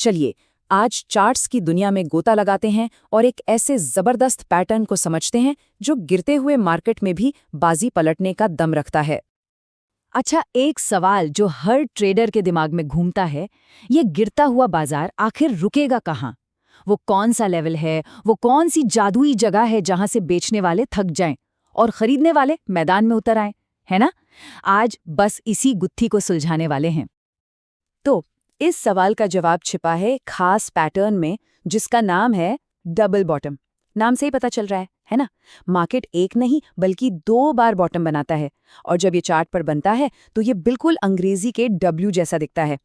चलिए आज चार्ट्स की दुनिया में गोता लगाते हैं और एक ऐसे जबरदस्त पैटर्न को समझते हैं जो गिरते हुए मार्केट में भी बाजी पलटने का दम रखता है। अच्छा, एक सवाल जो हर ट्रेडर के दिमाग में घूमता है, ये गिरता हुआ बाजार आखिर रुकेगा कहाँ? वो कौन सा लेवल है, वो कौन सी जादुई जगह है जहां से बेचने वाले थक जाएं और खरीदने वाले मैदान में उतर आएं, है ना? आज बस इसी गुत्थी को सुलझाने वाले हैं। तो इस सवाल का जवाब छिपा है खास पैटर्न में जिसका नाम है डबल बॉटम। नाम से ही पता चल रहा है ना? मार्केट एक नहीं बल्कि 2 बार बॉटम बनाता है और जब ये चार्ट पर बनता है तो ये बिल्कुल अंग्रेजी के डब्ल्यू जैसा दिखता है।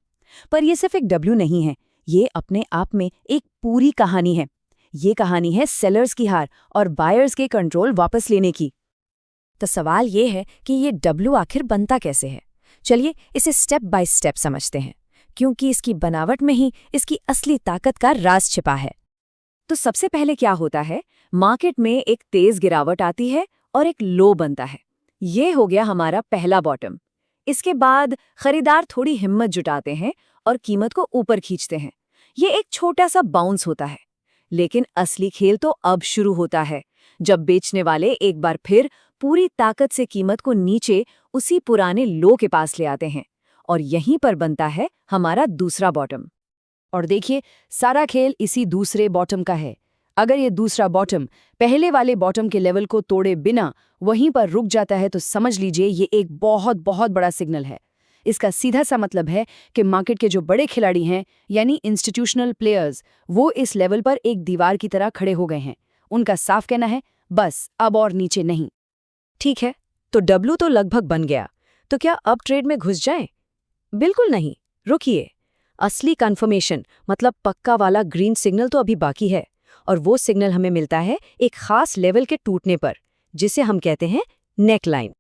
पर ये सिर्फ एक डब्ल्यू नहीं है, ये अपने आप में एक पूरी कहानी है। ये कहानी है सेलर्स की हार और बायर्स के कंट्रोल वापस लेने की। तो सवाल ये है कि ये डब्ल्यू आखिर बनता कैसे है? चलिए इसे स्टेप बाय स्टेप समझते हैं, क्योंकि इसकी बनावट में ही इसकी असली ताकत का राज छिपा है। तो सबसे पहले क्या होता है, मार्केट में एक तेज गिरावट आती है और एक लो बनता है। ये हो गया हमारा पहला बॉटम। इसके बाद खरीदार थोड़ी हिम्मत जुटाते हैं और कीमत को ऊपर खींचते हैं। ये एक छोटा सा बाउंस होता है, लेकिन असली खेल तो अब शुरू होता है, जब बेचने वाले एक बार फिर पूरी ताकत से कीमत को नीचे उसी पुराने लो के पास ले आते हैं और यहीं पर बनता है हमारा दूसरा बॉटम। और देखिए, सारा खेल इसी दूसरे बॉटम का है। अगर ये दूसरा बॉटम पहले वाले बॉटम के लेवल को तोड़े बिना वहीं पर रुक जाता है तो समझ लीजिए ये एक बहुत बहुत बड़ा सिग्नल है। इसका सीधा सा मतलब है कि मार्केट के जो बड़े खिलाड़ी हैं, यानी इंस्टीट्यूशनल प्लेयर्स, वो इस लेवल पर एक दीवार की तरह खड़े हो गए हैं। उनका साफ कहना है, बस अब और नीचे नहीं। ठीक है, तो डब्ल्यू तो लगभग बन गया, तो क्या अब ट्रेड में घुस जाएं? बिल्कुल नहीं, रुकिए। असली कंफर्मेशन मतलब पक्का वाला ग्रीन सिग्नल तो अभी बाकी है, और वो सिग्नल हमें मिलता है एक खास लेवल के टूटने पर, जिसे हम कहते हैं नेकलाइन।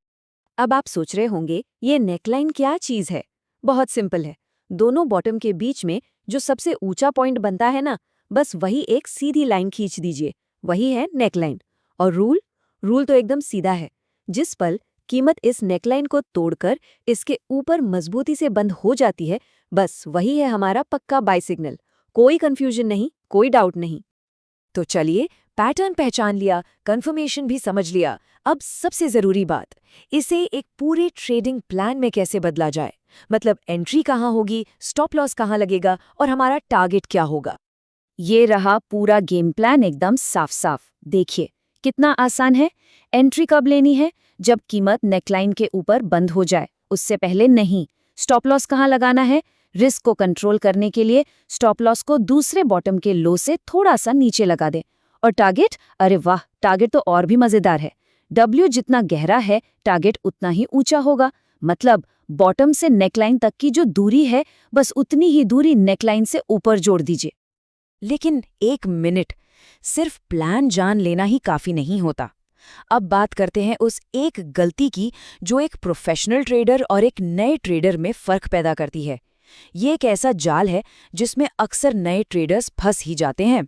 अब आप सोच रहे होंगे ये नेकलाइन क्या चीज है? बहुत सिंपल है। दोनों बॉटम के बीच में जो सबसे ऊंचा पॉइंट बनता है ना, बस वही एक सीधी लाइन खींच दीजिए, वही है नेकलाइन। और रूल तो एकदम सीधा है। जिस पल कीमत इस नेकलाइन को तोड़कर इसके ऊपर मजबूती से बंद हो जाती है, बस वही है हमारा पक्का बाय सिग्नल। कोई कंफ्यूजन नहीं, कोई डाउट नहीं। तो चलिए, पैटर्न पहचान लिया, कंफर्मेशन भी समझ लिया। अब सबसे जरूरी बात, इसे एक पूरे ट्रेडिंग प्लान में कैसे बदला जाए। मतलब एंट्री कहाँ होगी, स्टॉप लॉस कहाँ लगेगा और हमारा टारगेट क्या होगा। ये रहा पूरा गेम प्लान, एकदम साफ साफ। देखिए कितना आसान है। एंट्री कब लेनी है? जब कीमत नेकलाइन के ऊपर बंद हो जाए, उससे पहले नहीं। स्टॉप लॉस कहाँ लगाना है? रिस्क को कंट्रोल करने के लिए स्टॉप लॉस को दूसरे बॉटम के लो से थोड़ा सा नीचे लगा दें। और टारगेट, अरे वाह, टारगेट तो और भी मजेदार है। डब्ल्यू जितना गहरा है, टारगेट उतना ही ऊंचा होगा। मतलब बॉटम से नेकलाइन तक की जो दूरी है, बस उतनी ही दूरी नेकलाइन से ऊपर जोड़ दीजिए। लेकिन एक मिनट, सिर्फ प्लान जान लेना ही काफी नहीं होता। अब बात करते हैं उस एक गलती की जो एक प्रोफेशनल ट्रेडर और एक नए ट्रेडर में फर्क पैदा करती है। ये एक ऐसा जाल है जिसमें अक्सर नए ट्रेडर्स फंस ही जाते हैं।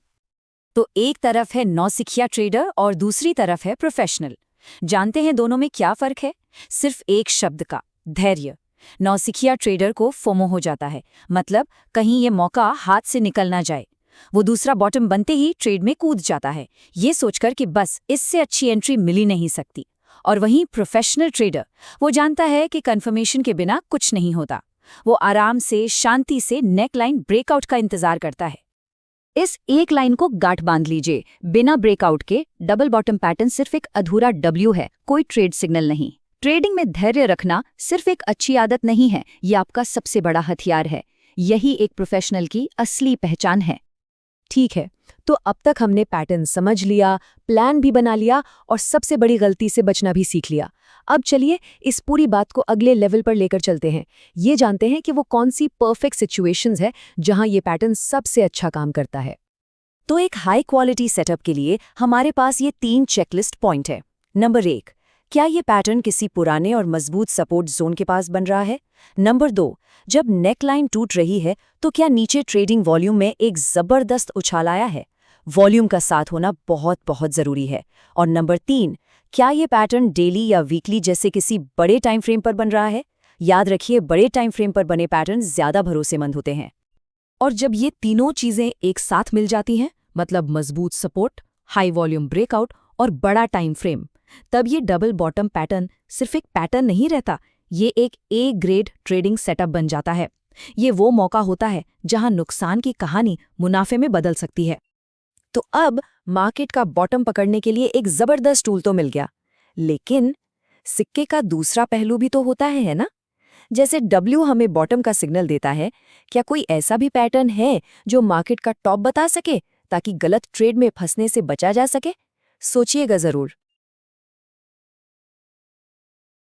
तो एक तरफ है नौसिखिया ट्रेडर और दूसरी तरफ है प्रोफेशनल। जानते हैं दोनों में क्या फर्क है? सिर्फ एक शब्द का, धैर्य। नौसिखिया ट्रेडर को फोमो हो जाता है, मतलब कहीं ये मौका हाथ से निकल ना जाए। वो दूसरा बॉटम बनते ही ट्रेड में कूद जाता है, ये सोचकर कि बस इससे अच्छी एंट्री मिल ही नहीं सकती। और वहीं प्रोफेशनल ट्रेडर, वो जानता है कि कंफर्मेशन के बिना कुछ नहीं होता। वो आराम से, शांति से नेकलाइन ब्रेकआउट का इंतजार करता है। इस एक लाइन को गांठ बांध लीजिए। बिना ब्रेकआउट के डबल बॉटम पैटर्न सिर्फ एक अधूरा डब्ल्यू है, कोई ट्रेड सिग्नल नहीं। ट्रेडिंग में धैर्य रखना सिर्फ एक अच्छी आदत नहीं है, ये आपका सबसे बड़ा हथियार है। यही एक प्रोफेशनल की असली पहचान है। ठीक है, तो अब तक हमने पैटर्न समझ लिया, प्लान भी बना लिया और सबसे बड़ी गलती से बचना भी सीख लिया। अब चलिए इस पूरी बात को अगले लेवल पर लेकर चलते हैं। ये जानते हैं कि वो कौन सी परफेक्ट सिचुएशंस है जहां ये पैटर्न सबसे अच्छा काम करता है। तो एक हाई क्वालिटी सेटअप के लिए हमारे पास ये 3 चेकलिस्ट पॉइंट है। नंबर 1, क्या ये पैटर्न किसी पुराने और मजबूत सपोर्ट जोन के पास बन रहा है? नंबर 2, जब नेकलाइन टूट रही है तो क्या नीचे ट्रेडिंग वॉल्यूम में एक जबरदस्त उछाल आया है? वॉल्यूम का साथ होना बहुत बहुत जरूरी है। और नंबर 3, क्या ये पैटर्न डेली या वीकली जैसे किसी बड़े टाइम फ्रेम पर बन रहा है? याद रखिए, बड़े टाइम फ्रेम पर बने पैटर्न ज्यादा भरोसेमंद होते हैं। और जब ये तीनों चीजें एक साथ मिल जाती हैं, मतलब मजबूत सपोर्ट, हाई वॉल्यूम ब्रेकआउट और बड़ा टाइम फ्रेम, तब ये डबल बॉटम पैटर्न सिर्फ एक पैटर्न नहीं रहता, ये एक ए ग्रेड ट्रेडिंग सेटअप बन जाता है। ये वो मौका होता है जहां नुकसान की कहानी मुनाफे में बदल सकती है। तो अब मार्केट का बॉटम पकड़ने के लिए एक जबरदस्त टूल तो मिल गया, लेकिन सिक्के का दूसरा पहलू भी तो होता है ना? जैसे डब्ल्यू हमें बॉटम का सिग्नल देता है, क्या कोई ऐसा भी पैटर्न है जो मार्केट का टॉप बता सके ताकि गलत ट्रेड में फंसने से बचा जा सके? सोचिएगा जरूर।